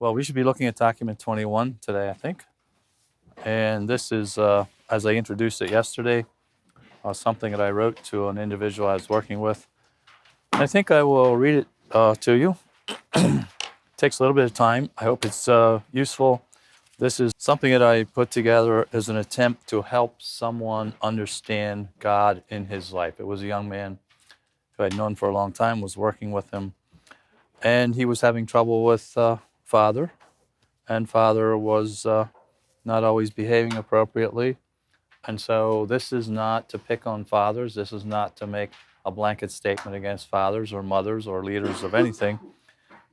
Well, we should be looking at document 21 today, I think. And this is, as I introduced it yesterday, something that I wrote to an individual I was working with. I think I will read it to you. It takes a little bit of time. I hope it's useful. This is something that I put together as an attempt to help someone understand God in his life. It was a young man who I'd known for a long time, was working with him, and he was having trouble with father, and father was not always behaving appropriately. And so this is not to pick on fathers. This is not to make a blanket statement against fathers or mothers or leaders of anything,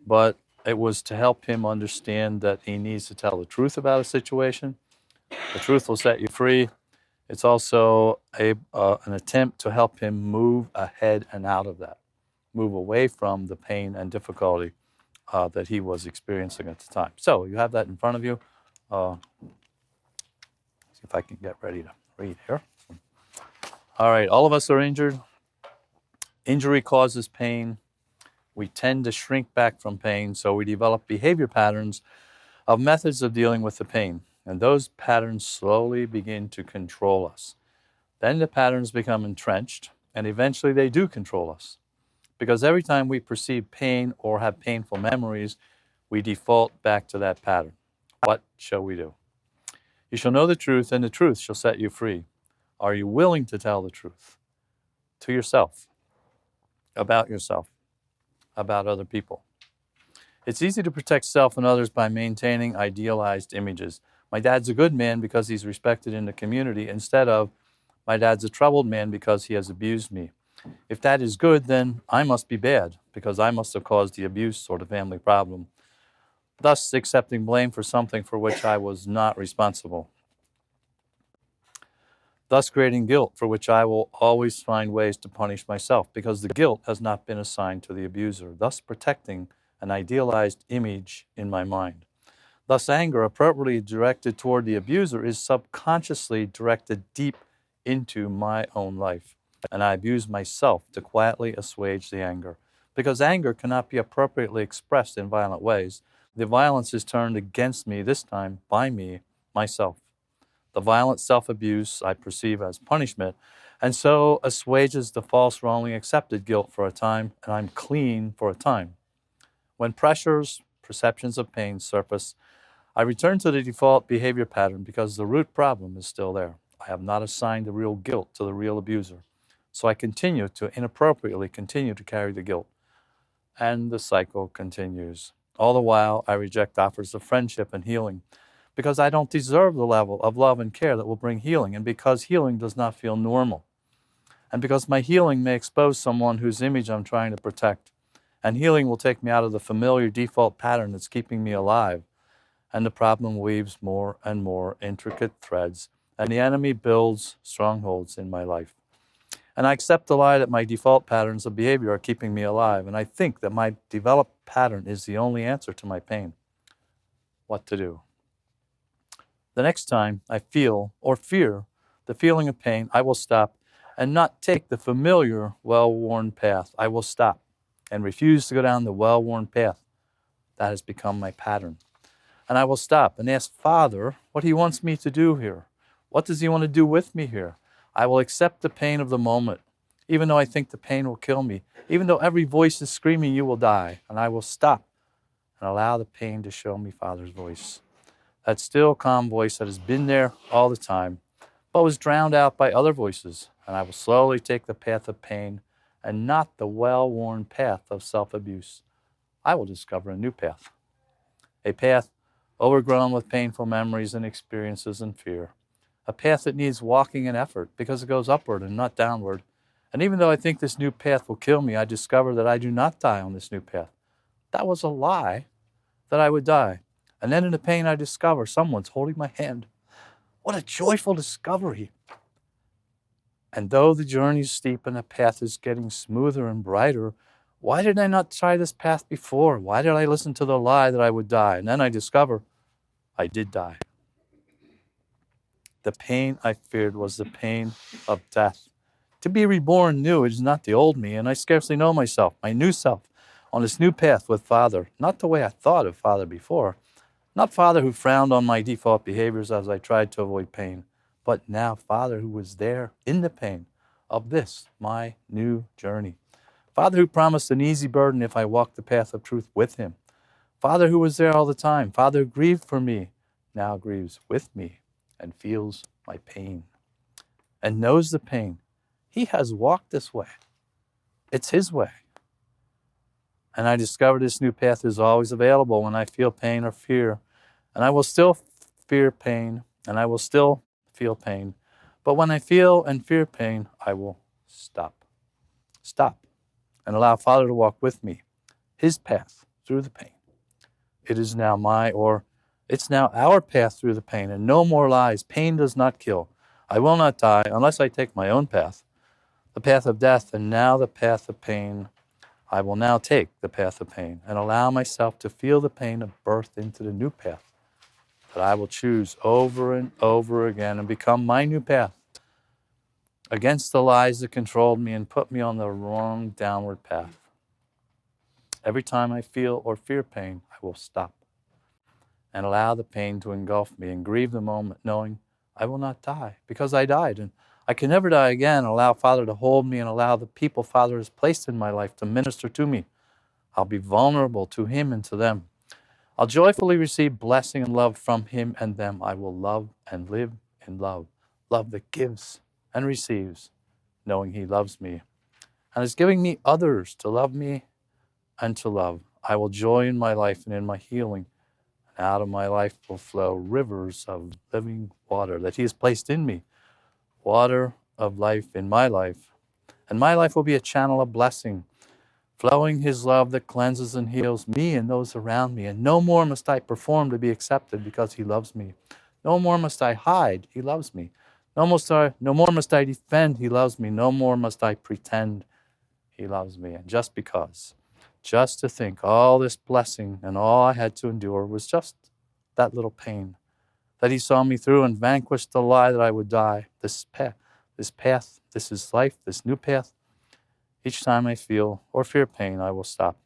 but it was to help him understand that he needs to tell the truth about a situation. The truth will set you free. It's also an attempt to help him move ahead and out of that, move away from the pain and difficulty that he was experiencing at the time. So you have that in front of you. See if I can get ready to read here. All right, all of us are injured. Injury causes pain. We tend to shrink back from pain, so we develop behavior patterns of methods of dealing with the pain. And those patterns slowly begin to control us. Then the patterns become entrenched, and eventually they do control us. Because every time we perceive pain or have painful memories, we default back to that pattern. What shall we do? You shall know the truth, and the truth shall set you free. Are you willing to tell the truth to yourself, about other people? It's easy to protect self and others by maintaining idealized images. My dad's a good man because he's respected in the community, instead of, my dad's a troubled man because he has abused me. If that is good, then I must be bad because I must have caused the abuse or the family problem, thus accepting blame for something for which I was not responsible, thus creating guilt for which I will always find ways to punish myself because the guilt has not been assigned to the abuser, thus protecting an idealized image in my mind. Thus, anger appropriately directed toward the abuser is subconsciously directed deep into my own life, and I abuse myself to quietly assuage the anger. Because anger cannot be appropriately expressed in violent ways, the violence is turned against me, this time by me, myself. The violent self-abuse I perceive as punishment, and so assuages the false, wrongly accepted guilt for a time, and I'm clean for a time. When perceptions of pain surface, I return to the default behavior pattern because the root problem is still there. I have not assigned the real guilt to the real abuser. So I continue to inappropriately continue to carry the guilt. And the cycle continues. All the while, I reject offers of friendship and healing because I don't deserve the level of love and care that will bring healing, and because healing does not feel normal, and because my healing may expose someone whose image I'm trying to protect. And healing will take me out of the familiar default pattern that's keeping me alive. And the problem weaves more and more intricate threads, and the enemy builds strongholds in my life. And I accept the lie that my default patterns of behavior are keeping me alive, and I think that my developed pattern is the only answer to my pain. What to do? The next time I feel or fear the feeling of pain, I will stop and not take the familiar, well-worn path. I will stop and refuse to go down the well-worn path. That has become my pattern. And I will stop and ask Father what he wants me to do here. What does he want to do with me here? I will accept the pain of the moment, even though I think the pain will kill me, even though every voice is screaming, you will die. And I will stop and allow the pain to show me Father's voice. That still, calm voice that has been there all the time, but was drowned out by other voices. And I will slowly take the path of pain and not the well-worn path of self-abuse. I will discover a new path, a path overgrown with painful memories and experiences and fear, a path that needs walking and effort because it goes upward and not downward. And even though I think this new path will kill me, I discover that I do not die on this new path. That was a lie, that I would die. And then in the pain I discover someone's holding my hand. What a joyful discovery. And though the journey is steep and the path is getting smoother and brighter, why did I not try this path before? Why did I listen to the lie that I would die? And then I discover I did die. The pain I feared was the pain of death. To be reborn new is not the old me, and I scarcely know myself, my new self, on this new path with Father, not the way I thought of Father before, not Father who frowned on my default behaviors as I tried to avoid pain, but now Father who was there in the pain of this, my new journey. Father who promised an easy burden if I walked the path of truth with him. Father who was there all the time. Father who grieved for me, now grieves with me and feels my pain and knows the pain. He has walked this way. It's his way. And I discovered this new path is always available when I feel pain or fear. And I will still fear pain, and I will still feel pain. But when I feel and fear pain, I will stop. Stop. And allow Father to walk with me, his path through the pain. It is now it's now our path through the pain, and no more lies. Pain does not kill. I will not die unless I take my own path, the path of death, and now the path of pain. I will now take the path of pain and allow myself to feel the pain of birth into the new path that I will choose over and over again and become my new path against the lies that controlled me and put me on the wrong downward path. Every time I feel or fear pain, I will stop and allow the pain to engulf me and grieve the moment, knowing I will not die because I died and I can never die again. Allow Father to hold me and allow the people Father has placed in my life to minister to me. I'll be vulnerable to him and to them. I'll joyfully receive blessing and love from him and them. I will love and live in love. Love that gives and receives, knowing he loves me and is giving me others to love me and to love. I will joy in my life and in my healing. And out of my life will flow rivers of living water that he has placed in me. Water of life in my life. And my life will be a channel of blessing, flowing his love that cleanses and heals me and those around me. And no more must I perform to be accepted because he loves me. No more must I hide, he loves me. No more must I defend, he loves me. No more must I pretend, he loves me. And just to think all this blessing and all I had to endure was just that little pain, that he saw me through and vanquished the lie that I would die. This path, this is life, this new path. Each time I feel or fear pain, I will stop.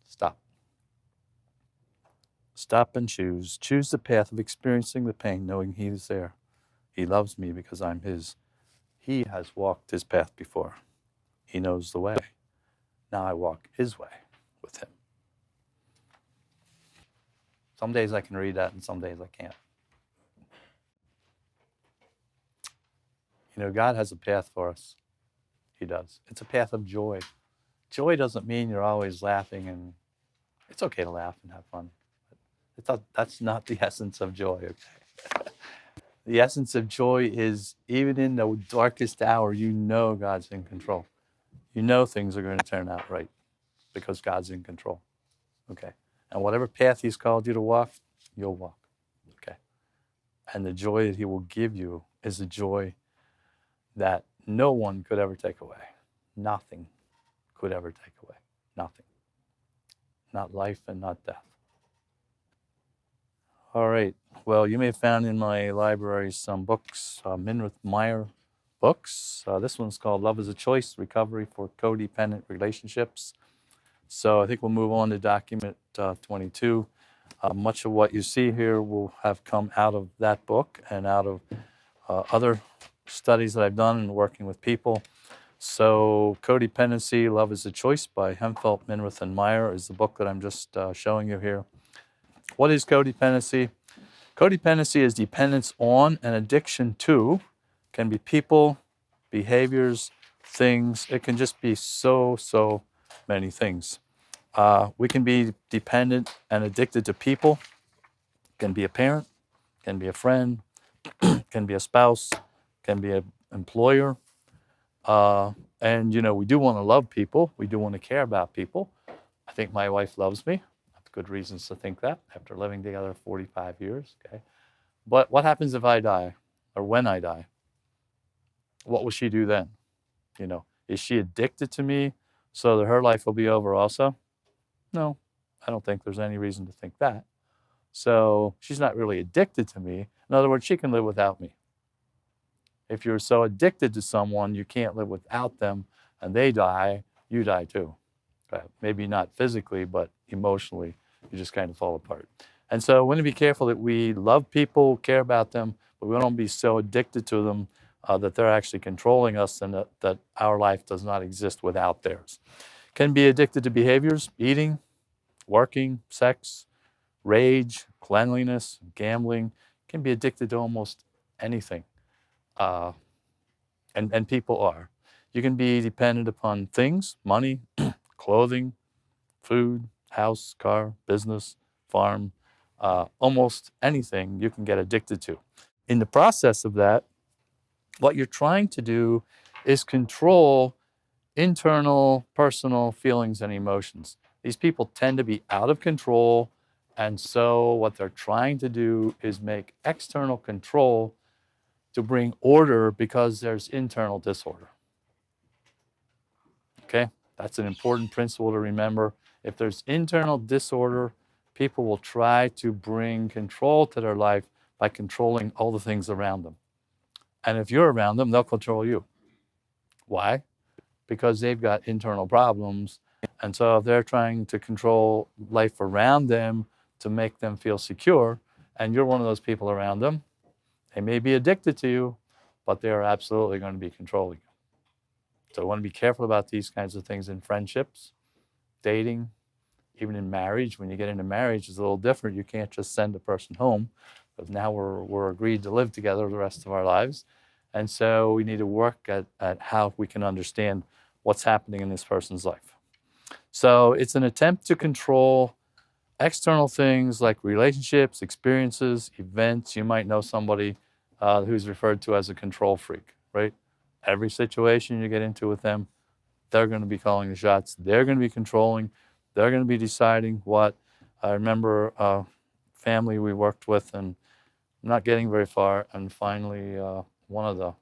Stop. Stop and choose. Choose the path of experiencing the pain, knowing he is there. He loves me because I'm his. He has walked his path before. He knows the way. Now I walk his way with him. Some days I can read that and some days I can't. You know, God has a path for us. He does. It's a path of joy. Joy doesn't mean you're always laughing, and it's okay to laugh and have fun. That's not the essence of joy, okay? The essence of joy is even in the darkest hour, you know God's in control. You know things are going to turn out right because God's in control, okay? And whatever path he's called you to walk, you'll walk, okay? And the joy that he will give you is a joy that no one could ever take away. Nothing could ever take away. Nothing. Not life and not death. All right. Well, you may have found in my library some books, Minruth Meyer books. This one's called Love is a Choice, Recovery for Codependent Relationships. So I think we'll move on to document 22. Much of what you see here will have come out of that book and out of other studies that I've done in working with people. So Codependency, Love is a Choice by Hempfeld, Minruth, and Meyer is the book that I'm just showing you here. What is codependency? Codependency is dependence on and addiction to, can be people, behaviors, things. It can just be so many things. We can be dependent and addicted to people. Can be a parent, can be a friend, can be a spouse, can be an employer. And, you know, we do want to love people. We do want to care about people. I think my wife loves me. I have good reasons to think that after living together 45 years, okay? But what happens if I die or when I die? What will she do then? You know, is she addicted to me so that her life will be over also? No, I don't think there's any reason to think that. So she's not really addicted to me. In other words, she can live without me. If you're so addicted to someone, you can't live without them, and they die, you die too. Maybe not physically, but emotionally, you just kind of fall apart. And so we want to be careful that we love people, care about them, but we don't be so addicted to them that they're actually controlling us and that our life does not exist without theirs. Can be addicted to behaviors, eating, working, sex, rage, cleanliness, gambling. Can be addicted to almost anything. And people are. You can be dependent upon things, money, clothing, food, house, car, business, farm, almost anything you can get addicted to. In the process of that, what you're trying to do is control internal, personal feelings and emotions. These people tend to be out of control, and so what they're trying to do is make external control to bring order because there's internal disorder. Okay? That's an important principle to remember. If there's internal disorder, people will try to bring control to their life by controlling all the things around them. And if you're around them, they'll control you. Why? Because they've got internal problems. And so if they're trying to control life around them to make them feel secure, and you're one of those people around them, they may be addicted to you, but they are absolutely going to be controlling you. So I want to be careful about these kinds of things in friendships, dating, even in marriage. When you get into marriage, it's a little different. You can't just send a person home, because now we're agreed to live together the rest of our lives. And so we need to work at how we can understand what's happening in this person's life. So it's an attempt to control external things like relationships, experiences, events. You might know somebody who's referred to as a control freak, right? Every situation you get into with them, they're going to be calling the shots. They're going to be controlling. They're going to be deciding what. I remember a family we worked with and not getting very far. And finally, one of the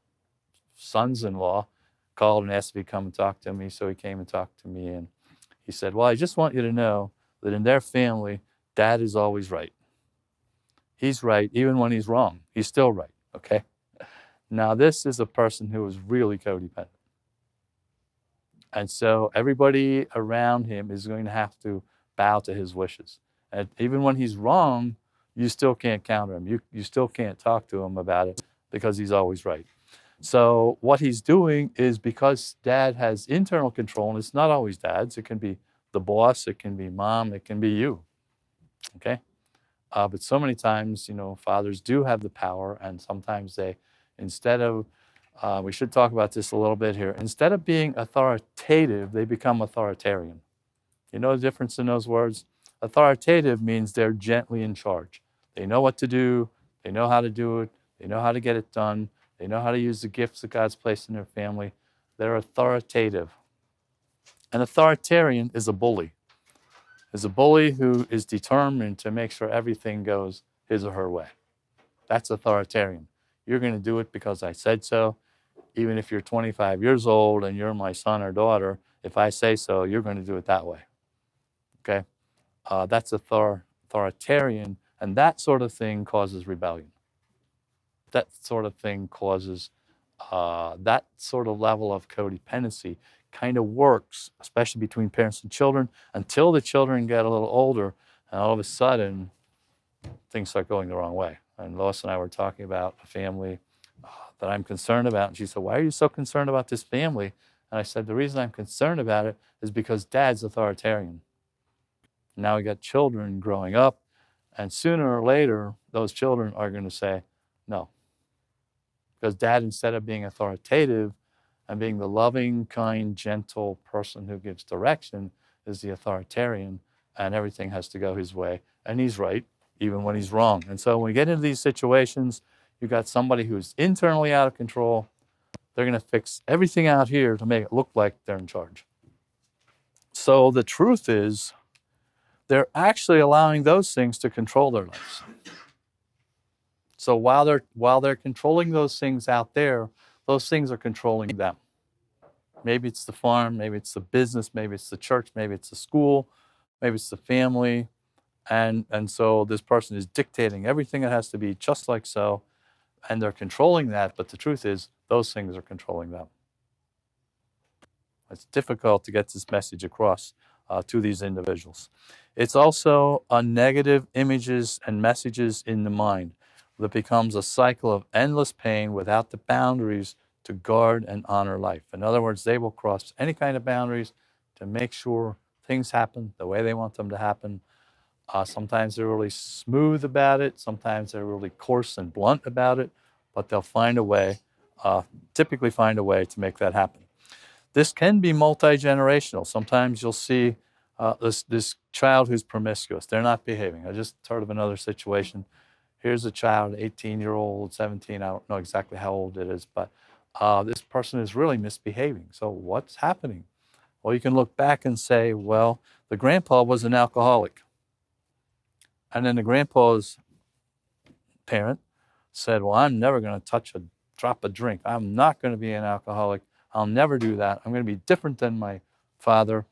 sons-in-law called and asked if he'd come and talk to me. So he came and talked to me. And he said, well, I just want you to know that in their family, Dad is always right. He's right. Even when he's wrong, he's still right. Okay? Now, this is a person who is really codependent. And so everybody around him is going to have to bow to his wishes. And even when he's wrong, you still can't counter him. You still can't talk to him about it because he's always right. So what he's doing is, because Dad has internal control, and it's not always Dad's. It can be the boss. It can be Mom. It can be you. Okay? But so many times, fathers do have the power, and sometimes they, instead of, we should talk about this a little bit here, instead of being authoritative, they become authoritarian. You know the difference in those words? Authoritative means they're gently in charge. They know what to do. They know how to do it. They know how to get it done. They know how to use the gifts that God's placed in their family. They're authoritative. An authoritarian is a bully. Is a bully who is determined to make sure everything goes his or her way. That's authoritarian. You're going to do it because I said so. Even if you're 25 years old and you're my son or daughter, if I say so, you're going to do it that way. Okay? That's authoritarian, and that sort of thing causes rebellion. That sort of thing causes, that sort of level of codependency kind of works, especially between parents and children, until the children get a little older, and all of a sudden, things start going the wrong way. And Lois and I were talking about a family that I'm concerned about, and she said, why are you so concerned about this family? And I said, the reason I'm concerned about it is because Dad's authoritarian. Now we got children growing up, and sooner or later, those children are going to say, no. Because Dad, instead of being authoritative and being the loving, kind, gentle person who gives direction, is the authoritarian, and everything has to go his way. And he's right, even when he's wrong. And so when we get into these situations, you've got somebody who's internally out of control. They're going to fix everything out here to make it look like they're in charge. So the truth is, they're actually allowing those things to control their lives. So while they're controlling those things out there, those things are controlling them. Maybe it's the farm, maybe it's the business, maybe it's the church, maybe it's the school, maybe it's the family. And so this person is dictating everything that has to be just like so, and they're controlling that, but the truth is, those things are controlling them. It's difficult to get this message across to these individuals. It's also negative images and messages in the mind that becomes a cycle of endless pain without the boundaries to guard and honor life. In other words, they will cross any kind of boundaries to make sure things happen the way they want them to happen. Sometimes they're really smooth about it. Sometimes they're really coarse and blunt about it. But they'll find a way, typically find a way to make that happen. This can be multi-generational. Sometimes you'll see this child who's promiscuous. They're not behaving. I just heard of another situation. Here's a child, 18-year-old, 17, I don't know exactly how old it is, but this person is really misbehaving. So what's happening? Well, you can look back and say, well, the grandpa was an alcoholic. And then the grandpa's parent said, well, I'm never going to touch a drop of drink. I'm not going to be an alcoholic. I'll never do that. I'm going to be different than my father.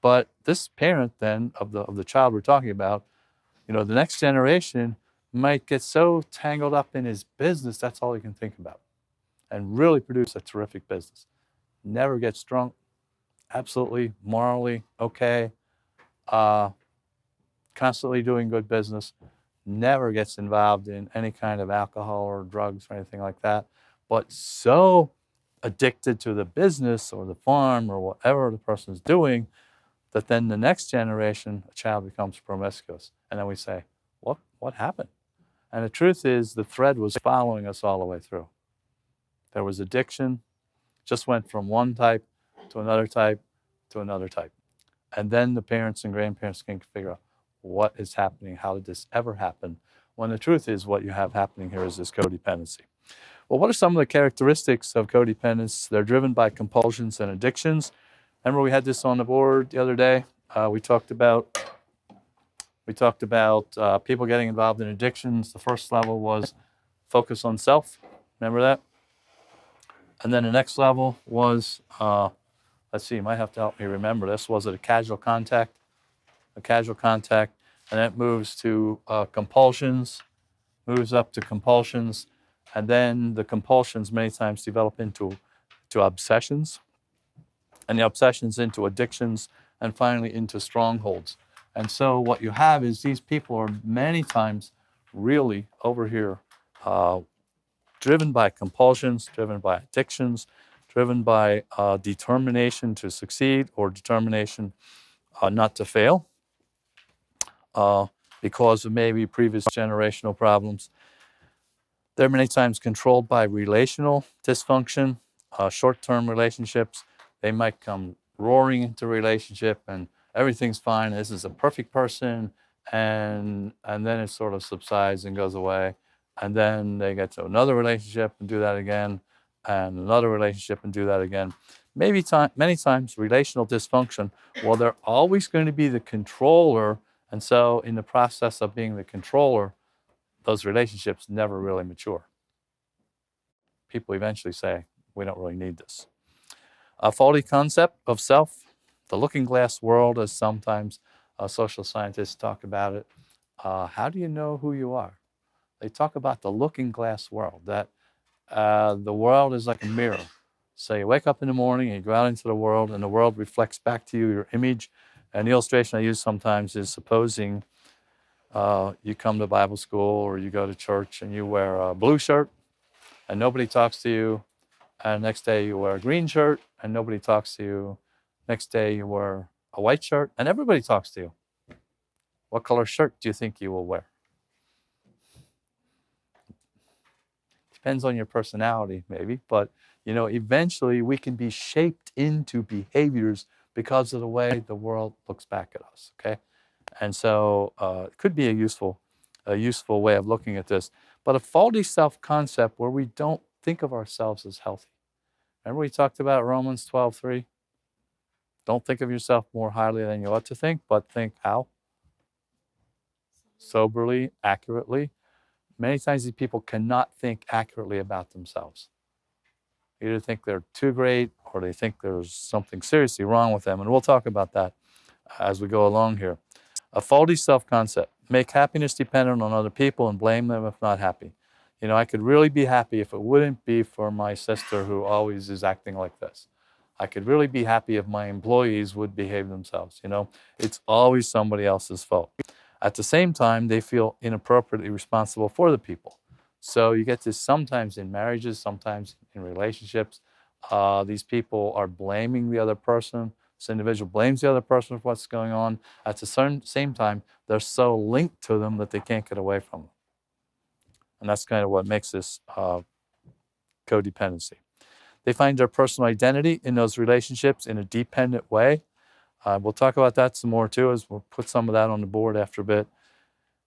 But this parent then of the child we're talking about, the next generation might get so tangled up in his business, that's all he can think about, and really produce a terrific business. Never gets drunk, absolutely morally okay, constantly doing good business, never gets involved in any kind of alcohol or drugs or anything like that, but so addicted to the business or the farm or whatever the person is doing that then the next generation, a child becomes promiscuous. And then we say, what happened? And the truth is the thread was following us all the way through. There was addiction, just went from one type to another type to another type. And then the parents and grandparents can figure out what is happening, how did this ever happen? When the truth is what you have happening here is this codependency. Well, what are some of the characteristics of codependence? They're driven by compulsions and addictions. Remember we had this on the board the other day? We talked about people getting involved in addictions. The first level was focus on self. Remember that? And then the next level was, let's see, you might have to help me remember this. Was it a casual contact? A casual contact. And that moves to compulsions, moves up to compulsions. And then the compulsions many times develop into obsessions. And the obsessions into addictions. And finally into strongholds. And so what you have is these people are many times really over here driven by compulsions, driven by addictions, driven by determination to succeed or determination not to fail because of maybe previous generational problems. They're many times controlled by relational dysfunction, short-term relationships. They might come roaring into a relationship and everything's fine. This is a perfect person, and then it sort of subsides and goes away. And then they get to another relationship and do that again, and another relationship and do that again. Many times relational dysfunction. Well, they're always going to be the controller, and so in the process of being the controller, those relationships never really mature. People eventually say, we don't really need this. A faulty concept of self, the looking glass world, as sometimes social scientists talk about it. How do you know who you are? They talk about the looking glass world, that the world is like a mirror. So you wake up in the morning and you go out into the world and the world reflects back to you your image. And the illustration I use sometimes is supposing you come to Bible school or you go to church and you wear a blue shirt and nobody talks to you. And next day you wear a green shirt and nobody talks to you. Next day you wear a white shirt and everybody talks to you. What color shirt do you think you will wear? Depends on your personality, maybe, but eventually we can be shaped into behaviors because of the way the world looks back at us. Okay, and so it could be a useful way of looking at this. But a faulty self-concept where we don't think of ourselves as healthy. Remember we talked about Romans 12:3. Don't think of yourself more highly than you ought to think, but think how? Soberly, accurately. Many times these people cannot think accurately about themselves. They either think they're too great or they think there's something seriously wrong with them. And we'll talk about that as we go along here. A faulty self-concept. Make happiness dependent on other people and blame them if not happy. I could really be happy if it wouldn't be for my sister who always is acting like this. I could really be happy if my employees would behave themselves. It's always somebody else's fault. At the same time, they feel inappropriately responsible for the people. So you get this sometimes in marriages, sometimes in relationships. These people are blaming the other person. This individual blames the other person for what's going on. At the same time, they're so linked to them that they can't get away from them. And that's kind of what makes this codependency. They find their personal identity in those relationships in a dependent way. We'll talk about that some more too, as we'll put some of that on the board after a bit.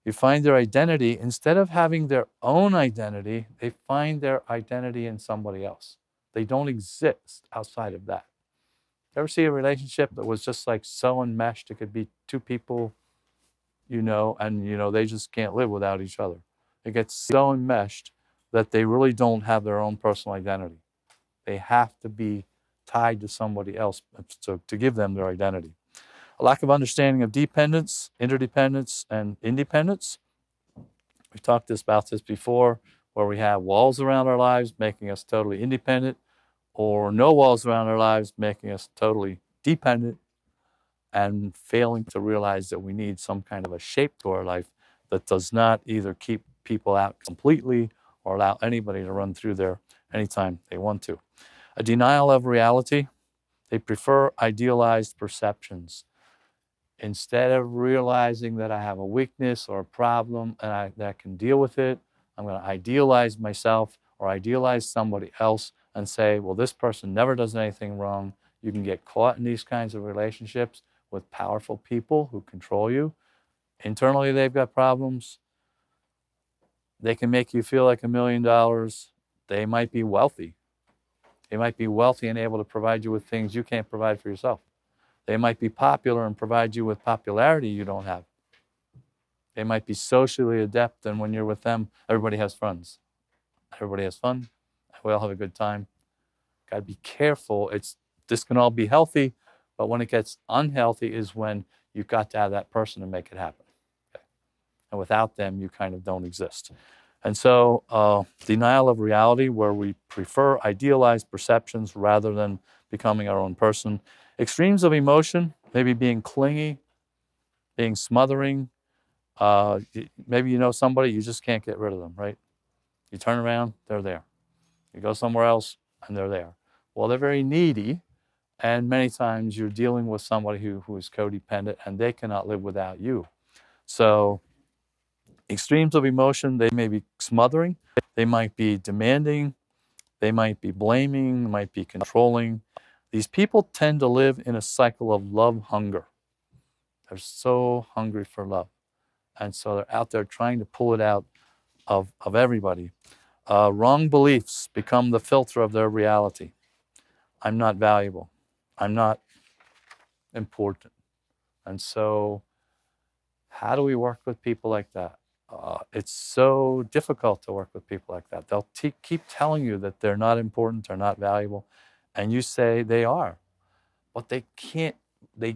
You find their identity, instead of having their own identity, they find their identity in somebody else. They don't exist outside of that. Ever see a relationship that was just like so enmeshed? It could be two people, and they just can't live without each other. It gets so enmeshed that they really don't have their own personal identity. They have to be tied to somebody else to give them their identity. A lack of understanding of dependence, interdependence, and independence. We've talked about this before, where we have walls around our lives making us totally independent, or no walls around our lives making us totally dependent, and failing to realize that we need some kind of a shape to our life that does not either keep people out completely or allow anybody to run through there anytime they want to. A denial of reality. They prefer idealized perceptions. Instead of realizing that I have a weakness or a problem and that I can deal with it, I'm going to idealize myself or idealize somebody else and say, well, this person never does anything wrong. You can get caught in these kinds of relationships with powerful people who control you. Internally, they've got problems. They can make you feel like $1 million. They might be wealthy. They might be wealthy and able to provide you with things you can't provide for yourself. They might be popular and provide you with popularity you don't have. They might be socially adept, and when you're with them, everybody has friends. Everybody has fun. We all have a good time. Got to be careful. This can all be healthy, but when it gets unhealthy is when you've got to have that person to make it happen. Okay? And without them, you kind of don't exist. And so denial of reality, where we prefer idealized perceptions rather than becoming our own person. Extremes of emotion, maybe being clingy, being smothering. Maybe you know somebody, you just can't get rid of them, right? You turn around, they're there. You go somewhere else, and they're there. Well, they're very needy, and many times you're dealing with somebody who is codependent, and they cannot live without you. So extremes of emotion, they may be smothering, they might be demanding, they might be blaming, they might be controlling. These people tend to live in a cycle of love hunger. They're so hungry for love. And so they're out there trying to pull it out of everybody. Wrong beliefs become the filter of their reality. I'm not valuable. I'm not important. And so how do we work with people like that? It's so difficult to work with people like that. They'll keep telling you that they're not important, they're not valuable, and you say they are. But they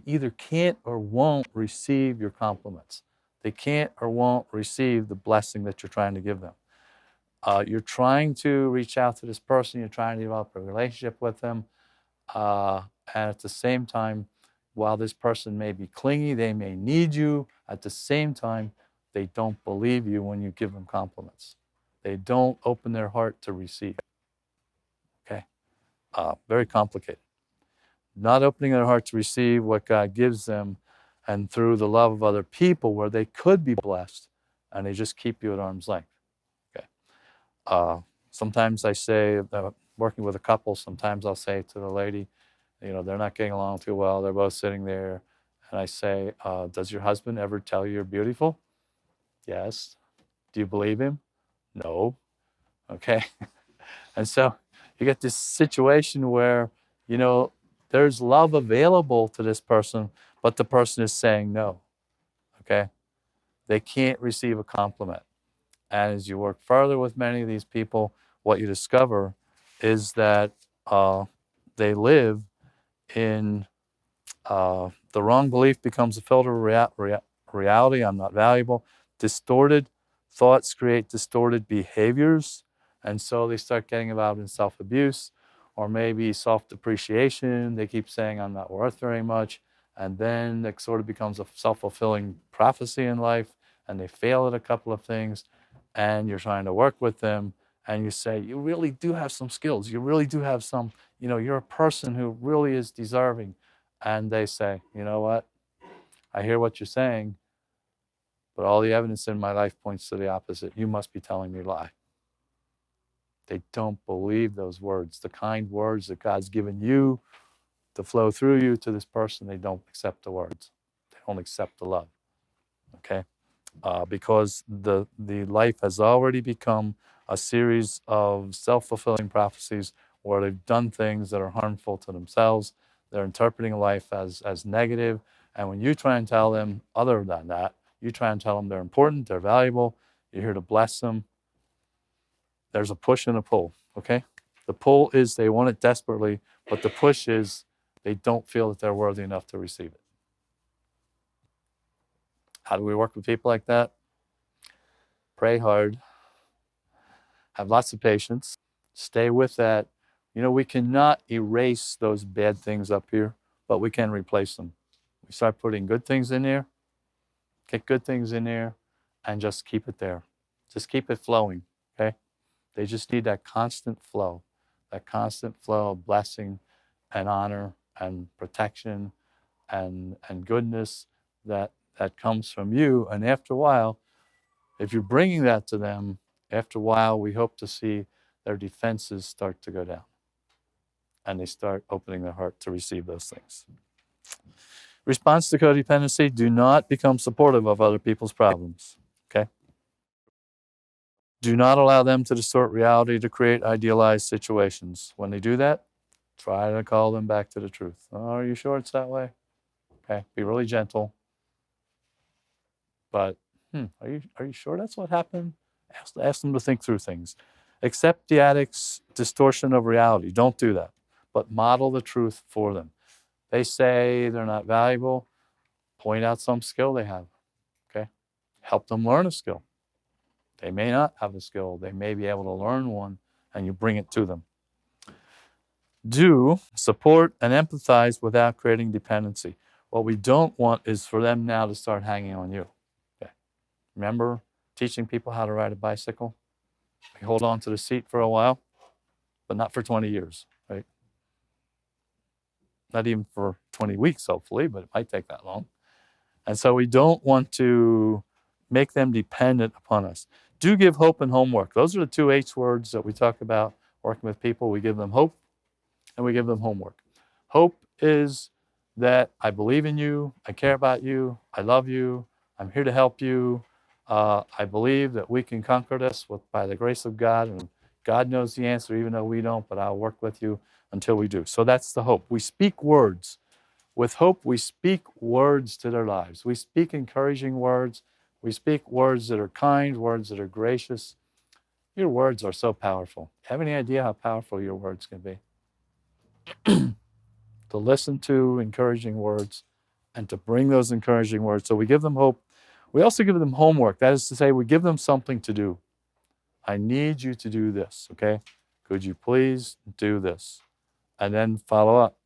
either can't or won't receive your compliments. They can't or won't receive the blessing that you're trying to give them. You're trying to reach out to this person, you're trying to develop a relationship with them, and at the same time, while this person may be clingy, they may need you, at the same time, they don't believe you when you give them compliments. They don't open their heart to receive. Okay? Very complicated. Not opening their heart to receive what God gives them, and through the love of other people where they could be blessed, and they just keep you at arm's length. Okay. Sometimes I say, working with a couple, sometimes I'll say to the lady, they're not getting along too well. They're both sitting there. And I say, does your husband ever tell you you're beautiful? Yes. Do you believe him? No. Okay. And so you get this situation where, there's love available to this person, but the person is saying no. Okay. They can't receive a compliment. And as you work further with many of these people, what you discover is that they live in the wrong belief becomes a filter of reality. I'm not valuable. Distorted thoughts create distorted behaviors. And so they start getting involved in self-abuse, or maybe self-depreciation. They keep saying I'm not worth very much, and then it sort of becomes a self-fulfilling prophecy in life, and they fail at a couple of things, and you're trying to work with them, and you say, you really do have some skills. You really do have some, you're a person who really is deserving. And they say, you know what? I hear what you're saying, but all the evidence in my life points to the opposite. You must be telling me a lie. They don't believe those words, the kind words that God's given you to flow through you to this person. They don't accept the words. They don't accept the love. Okay? Because the life has already become a series of self-fulfilling prophecies where they've done things that are harmful to themselves. They're interpreting life as negative. And when you try and tell them other than that, you try and tell them they're important, they're valuable, you're here to bless them, there's a push and a pull, okay? The pull is they want it desperately, but the push is they don't feel that they're worthy enough to receive it. How do we work with people like that? Pray hard. Have lots of patience. Stay with that. We cannot erase those bad things up here, but we can replace them. We start putting good things in there, get good things in there, and just keep it there. Just keep it flowing, okay? They just need that constant flow of blessing and honor and protection and goodness that comes from you. And after a while, if you're bringing that to them, after a while, we hope to see their defenses start to go down. And they start opening their heart to receive those things. Response to codependency: do not become supportive of other people's problems, okay? Do not allow them to distort reality to create idealized situations. When they do that, try to call them back to the truth. Oh, are you sure it's that way? Okay, be really gentle. But, are you sure that's what happened? Ask them to think through things. Accept the addict's distortion of reality. Don't do that. But model the truth for them. They say they're not valuable. Point out some skill they have. Okay? Help them learn a skill. They may not have a skill. They may be able to learn one, and you bring it to them. Do support and empathize without creating dependency. What we don't want is for them now to start hanging on you. Okay? Remember teaching people how to ride a bicycle? They hold on to the seat for a while, but not for 20 years, right? Not even for 20 weeks, hopefully, but it might take that long. And so we don't want to make them dependent upon us. Do give hope and homework. Those are the two H words that we talk about working with people. We give them hope and we give them homework. Hope is that I believe in you, I care about you, I love you, I'm here to help you. I believe that we can conquer this by the grace of God, and God knows the answer even though we don't, but I'll work with you until we do. So that's the hope. We speak words. With hope, we speak words to their lives. We speak encouraging words. We speak words that are kind, words that are gracious. Your words are so powerful. Have any idea how powerful your words can be? To listen to encouraging words and to bring those encouraging words. So we give them hope. We also give them homework. That is to say, we give them something to do. I need you to do this, okay? Could you please do this? And then follow up.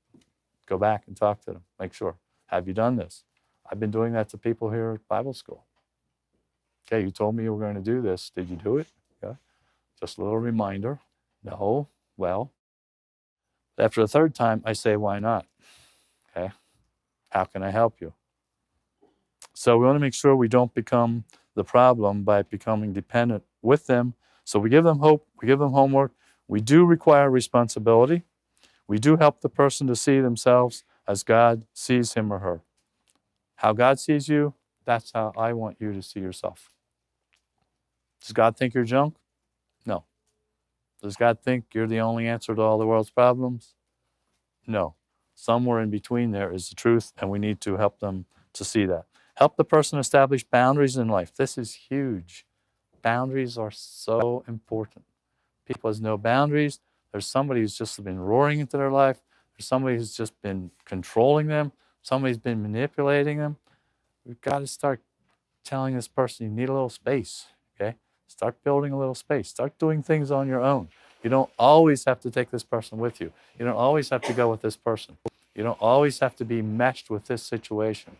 Go back and talk to them. Make sure. Have you done this? I've been doing that to people here at Bible school. Okay, you told me you were going to do this. Did you do it? Yeah. Just a little reminder. No. Well, after the third time, I say, why not? Okay. How can I help you? So we want to make sure we don't become the problem by becoming dependent with them. So we give them hope. We give them homework. We do require responsibility. We do help the person to see themselves as God sees him or her. How God sees you, that's how I want you to see yourself. Does God think you're junk? No. Does God think you're the only answer to all the world's problems? No. Somewhere in between there is the truth, and we need to help them to see that. Help the person establish boundaries in life. This is huge. Boundaries are so important. People has no boundaries. There's somebody who's just been roaring into their life. There's somebody who's just been controlling them. Somebody's been manipulating them. We've got to start telling this person, you need a little space, okay? Start building a little space. Start doing things on your own. You don't always have to take this person with you. You don't always have to go with this person. You don't always have to be meshed with this situation.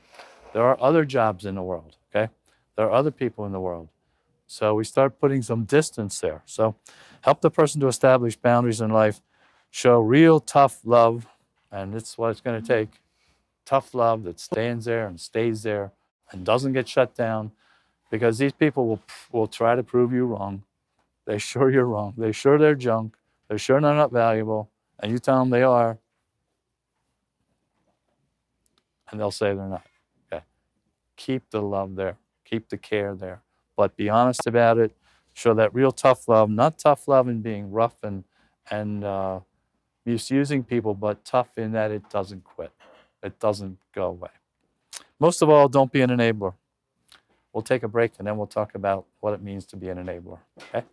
There are other jobs in the world, okay? There are other people in the world. So we start putting some distance there. So help the person to establish boundaries in life, show real tough love, and it's what it's going to take. Tough love that stands there and stays there and doesn't get shut down, because these people will try to prove you wrong. They're sure you're wrong. They're sure they're junk. They're sure they're not valuable. And you tell them they are, and they'll say they're not. Okay. Keep the love there. Keep the care there. But be honest about it. Show that real tough love, not tough love in being rough and misusing people, but tough in that it doesn't quit. It doesn't go away. Most of all, don't be an enabler. We'll take a break and then we'll talk about what it means to be an enabler. Okay?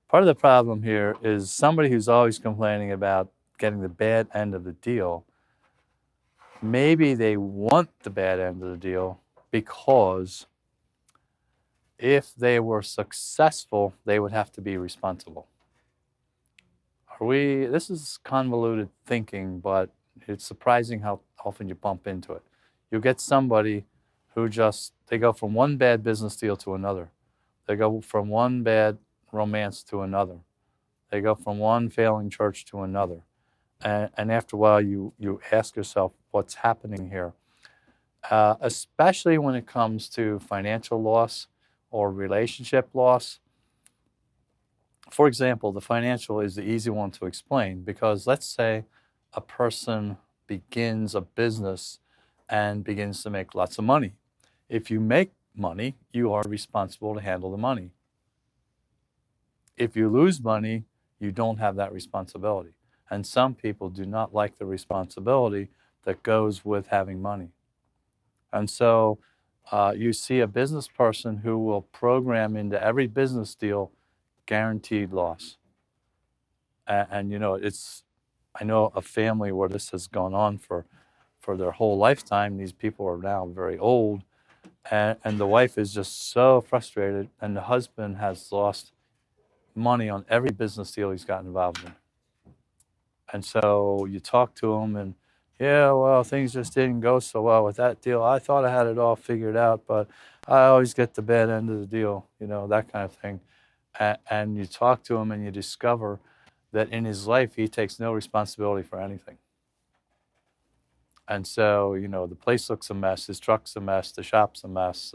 Part of the problem here is somebody who's always complaining about getting the bad end of the deal. Maybe they want the bad end of the deal because if they were successful, they would have to be responsible. This is convoluted thinking, but it's surprising how often you bump into it. You get somebody who they go from one bad business deal to another. They go from one bad romance to another. They go from one failing church to another. And after a while, you ask yourself, what's happening here? Especially when it comes to financial loss or relationship loss. For example, the financial is the easy one to explain, because let's say a person begins a business and begins to make lots of money. If you make money, you are responsible to handle the money. If you lose money, you don't have that responsibility. And some people do not like the responsibility that goes with having money. And so you see a business person who will program into every business deal guaranteed loss. And you know, I know a family where this has gone on for their whole lifetime. These people are now very old, and the wife is just so frustrated, and the husband has lost money on every business deal he's gotten involved in. And so you talk to him, and yeah, well, things just didn't go so well with that deal. I thought I had it all figured out, but I always get the bad end of the deal, you know, that kind of thing. And you talk to him, and you discover that in his life, he takes no responsibility for anything. And so, you know, the place looks a mess, his truck's a mess, the shop's a mess,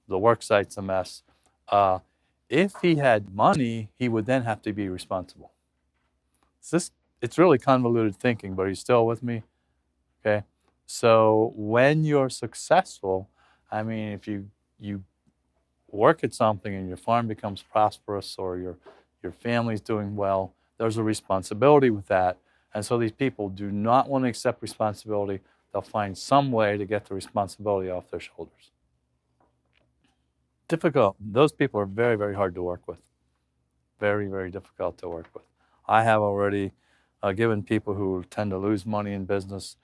the work site's a mess. If he had money, he would then have to be responsible. It's really convoluted thinking, but are you still with me? Okay. So when you're successful, I mean, if you work at something and your farm becomes prosperous, or your family's doing well, there's a responsibility with that. And so these people do not want to accept responsibility. They'll find some way to get the responsibility off their shoulders. Difficult. Those people are very, very hard to work with. Very, very difficult to work with. I have already given people who tend to lose money in business,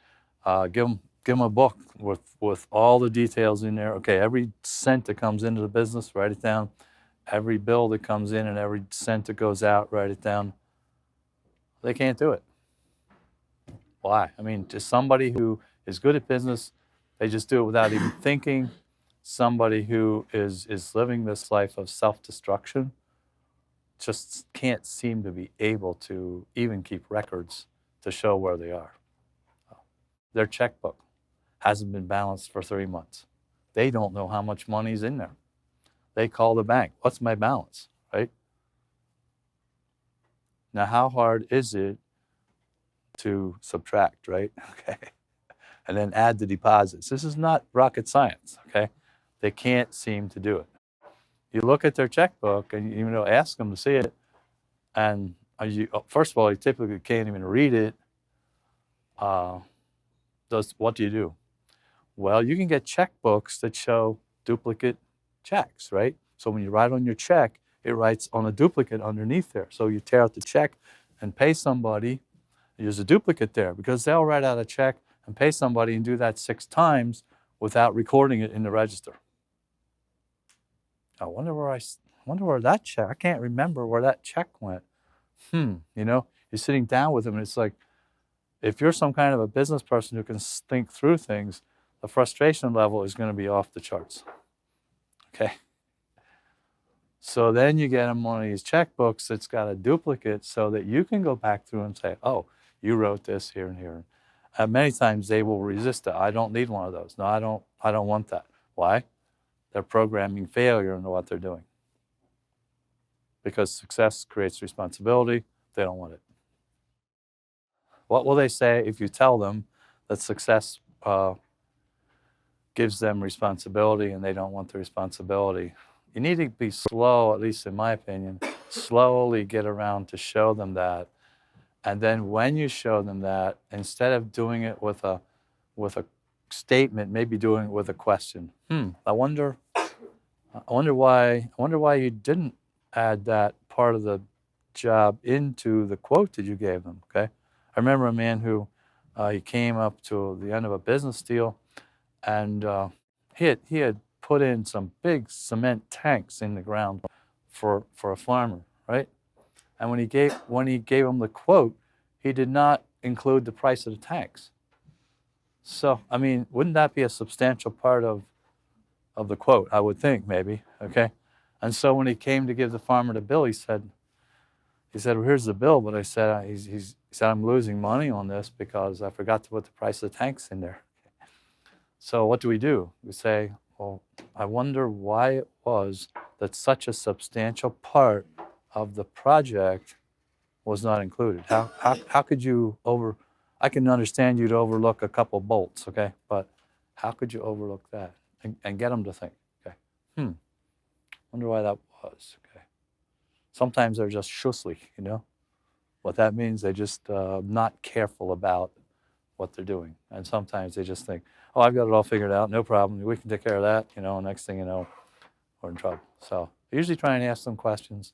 give them a book with all the details in there. Okay, every cent that comes into the business, write it down. Every bill that comes in and every cent that goes out, write it down. They can't do it. Why? I mean, to somebody who is good at business, they just do it without even thinking. Somebody who is living this life of self-destruction just can't seem to be able to even keep records to show where they are. Their checkbook hasn't been balanced for 3 months. They don't know how much money's in there. They call the bank, what's my balance, right? Now, how hard is it to subtract, right? Okay. And then add the deposits. This is not rocket science, okay? They can't seem to do it. You look at their checkbook and you ask them to see it, and first of all, you typically can't even read it. What do you do? Well, you can get checkbooks that show duplicate checks, right? So when you write on your check, it writes on a duplicate underneath there. So you tear out the check and pay somebody. There's a duplicate there, because they'll write out a check and pay somebody and do that 6 times without recording it in the register. I wonder where wonder where that check, I can't remember where that check went. You know, you're sitting down with them and it's like, if you're some kind of a business person who can think through things, the frustration level is going to be off the charts. Okay. So then you get them one of these checkbooks that's got a duplicate so that you can go back through and say, oh, you wrote this here and here. Many times they will resist it. I don't need one of those. No, I don't want that. Why? They're programming failure into what they're doing. Because success creates responsibility. They don't want it. What will they say if you tell them that success gives them responsibility and they don't want the responsibility? You need to be slow, at least in my opinion, slowly get around to show them that. And then when you show them that, instead of doing it with a statement, maybe doing it with a question. I wonder why you didn't add that part of the job into the quote that you gave them. Okay, I remember a man who he came up to the end of a business deal, and he had put in some big cement tanks in the ground for a farmer, right? And when he gave him the quote, he did not include the price of the tanks. So, I mean, wouldn't that be a substantial part of the quote? I would think, maybe, okay? And so when he came to give the farmer the bill, he said, well, here's the bill, but I said, he said, I'm losing money on this because I forgot to put the price of the tanks in there. So what do? We say, well, I wonder why it was that such a substantial part of the project was not included. How could you I can understand you'd overlook a couple bolts, okay? But how could you overlook that? And get them to think, okay, wonder why that was, okay? Sometimes they're just schussly, you know? What that means, they just not careful about what they're doing. And sometimes they just think, oh, I've got it all figured out, no problem, we can take care of that, you know, next thing you know, we're in trouble. So I usually try and ask them questions.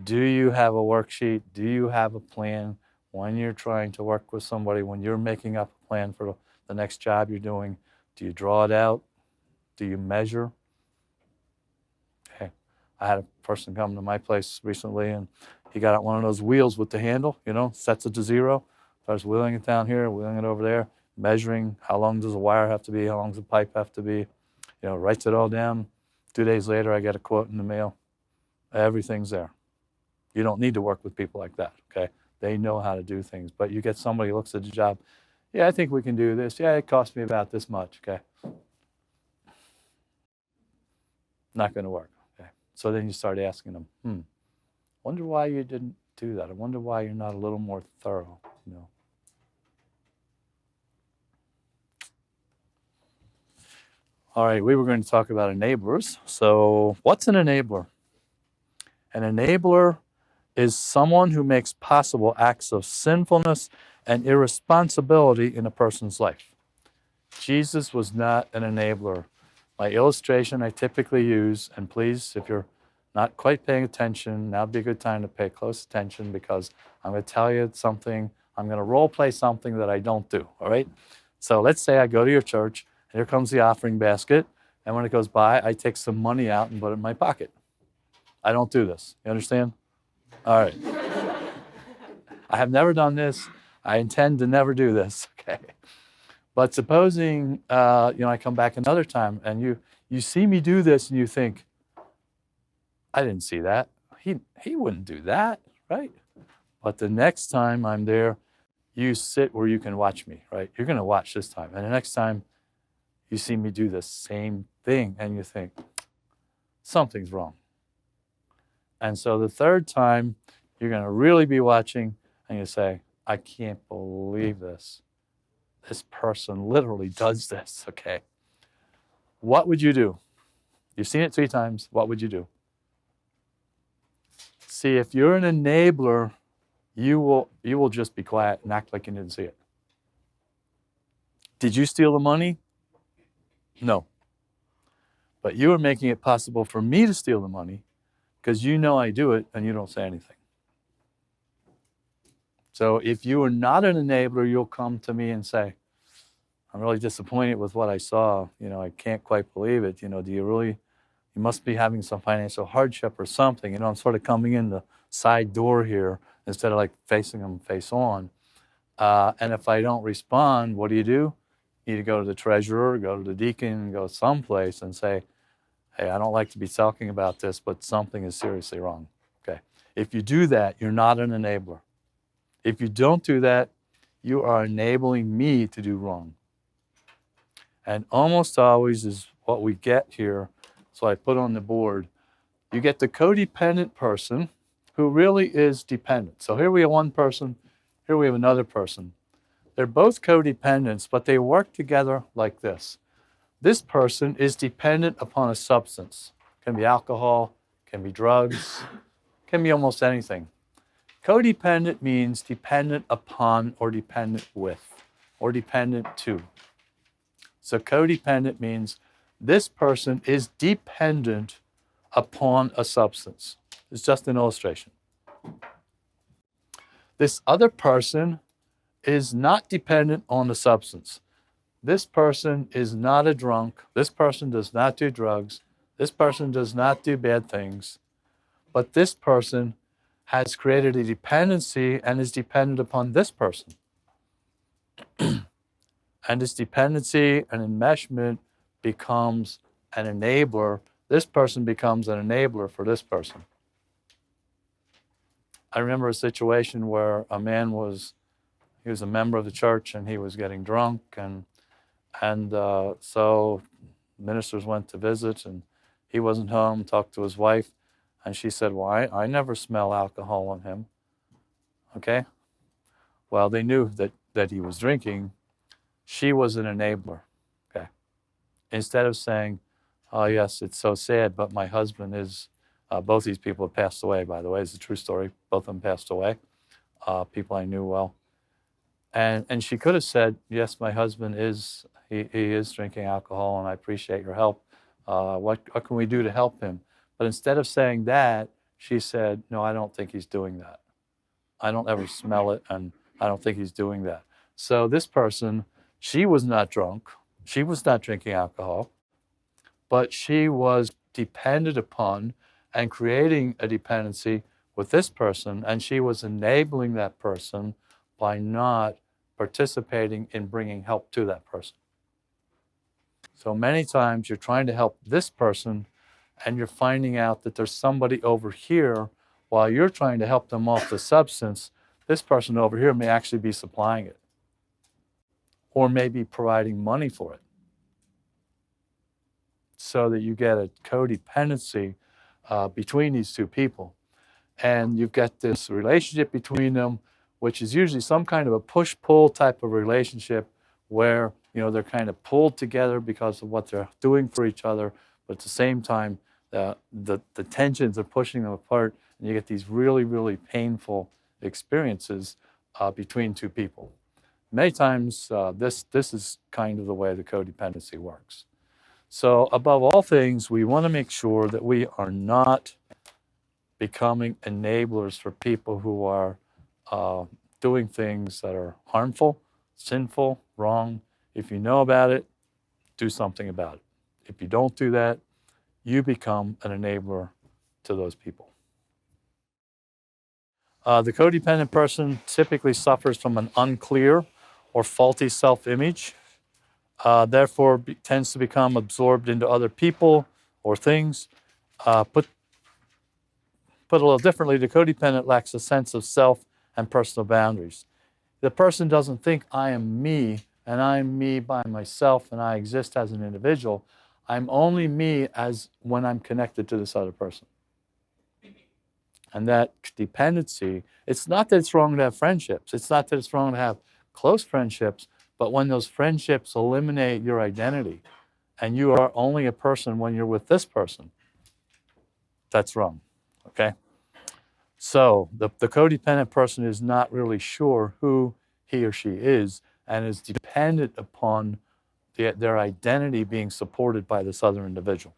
Do you have a worksheet? Do you have a plan when you're trying to work with somebody, when you're making up a plan for the next job you're doing? Do you draw it out? Do you measure? Okay. I had a person come to my place recently, and he got out one of those wheels with the handle, you know, sets it to 0, starts wheeling it down here, wheeling it over there, measuring how long does the wire have to be, how long does the pipe have to be, you know, writes it all down. 2 days later, I get a quote in the mail. Everything's there. You don't need to work with people like that, okay? They know how to do things. But you get somebody who looks at the job, yeah, I think we can do this. Yeah, it cost me about this much, okay? Not going to work, okay? So then you start asking them, wonder why you didn't do that. I wonder why you're not a little more thorough, you know? All right, we were going to talk about enablers. So what's an enabler? An enabler is someone who makes possible acts of sinfulness and irresponsibility in a person's life. Jesus was not an enabler. My illustration I typically use, and please, if you're not quite paying attention, now would be a good time to pay close attention, because I'm going to tell you something, I'm going to role play something that I don't do, all right? So let's say I go to your church, and here comes the offering basket, and when it goes by, I take some money out and put it in my pocket. I don't do this. You understand? All right. I have never done this. I intend to never do this, okay? But supposing, I come back another time and you see me do this and you think, I didn't see that. He wouldn't do that, right? But the next time I'm there, you sit where you can watch me, right? You're going to watch this time. And the next time you see me do the same thing and you think, something's wrong. And so the third time, you're going to really be watching and you say, I can't believe this. This person literally does this, okay? What would you do? You've seen it 3 times. What would you do? See, if you're an enabler, you will just be quiet and act like you didn't see it. Did you steal the money? No. But you are making it possible for me to steal the money because you know I do it and you don't say anything. So if you are not an enabler, you'll come to me and say, I'm really disappointed with what I saw. I can't quite believe it. Do you really, You must be having some financial hardship or something. I'm sort of coming in the side door here instead of like facing them face on. And if I don't respond, what do? You need to go to the treasurer, go to the deacon, go someplace and say, hey, I don't like to be talking about this, but something is seriously wrong. Okay. If you do that, you're not an enabler. If you don't do that, you are enabling me to do wrong. And almost always is what we get here. So I put on the board, you get the codependent person who really is dependent. So here we have one person, here we have another person. They're both codependents, but they work together like this. This person is dependent upon a substance. It can be alcohol, can be drugs, can be almost anything. Codependent means dependent upon or dependent with or dependent to. So codependent means this person is dependent upon a substance. It's just an illustration. This other person is not dependent on the substance. This person is not a drunk. This person does not do drugs. This person does not do bad things. But this person has created a dependency and is dependent upon this person. And this dependency and enmeshment becomes an enabler. This person becomes an enabler for this person. I remember a situation where a man he was a member of the church and he was getting drunk and so ministers went to visit and he wasn't home, talked to his wife, and she said, well, I never smell alcohol on him. Okay? Well, they knew that he was drinking. She was an enabler. Okay? Instead of saying, oh yes, it's so sad, but my husband is, both these people have passed away, by the way. It's a true story. Both of them passed away, people I knew well. And she could have said, yes, my husband is, he is drinking alcohol and I appreciate your help. What can we do to help him? But instead of saying that, she said, no, I don't think he's doing that. I don't ever smell it and I don't think he's doing that. So this person, she was not drunk. She was not drinking alcohol, but she was dependent upon and creating a dependency with this person, and she was enabling that person by not participating in bringing help to that person. So many times you're trying to help this person and you're finding out that there's somebody over here while you're trying to help them off the substance. This person over here may actually be supplying it or maybe providing money for it, so that you get a codependency between these two people. And you've got this relationship between them, which is usually some kind of a push-pull type of relationship where they're kind of pulled together because of what they're doing for each other, but at the same time, the tensions are pushing them apart, and you get these really, really painful experiences between two people. Many times, this is kind of the way the codependency works. So above all things, we want to make sure that we are not becoming enablers for people who are doing things that are harmful, sinful, wrong. If you know about it, do something about it. If you don't do that, you become an enabler to those people. The codependent person typically suffers from an unclear or faulty self-image. Therefore tends to become absorbed into other people or things. Put a little differently, the codependent lacks a sense of self and personal boundaries. The person doesn't think I am me and I'm me by myself and I exist as an individual. I'm only me as when I'm connected to this other person. And that dependency, it's not that it's wrong to have friendships. It's not that it's wrong to have close friendships, but when those friendships eliminate your identity and you are only a person when you're with this person, that's wrong, okay? So the codependent person is not really sure who he or she is and is dependent upon their identity being supported by this other individual.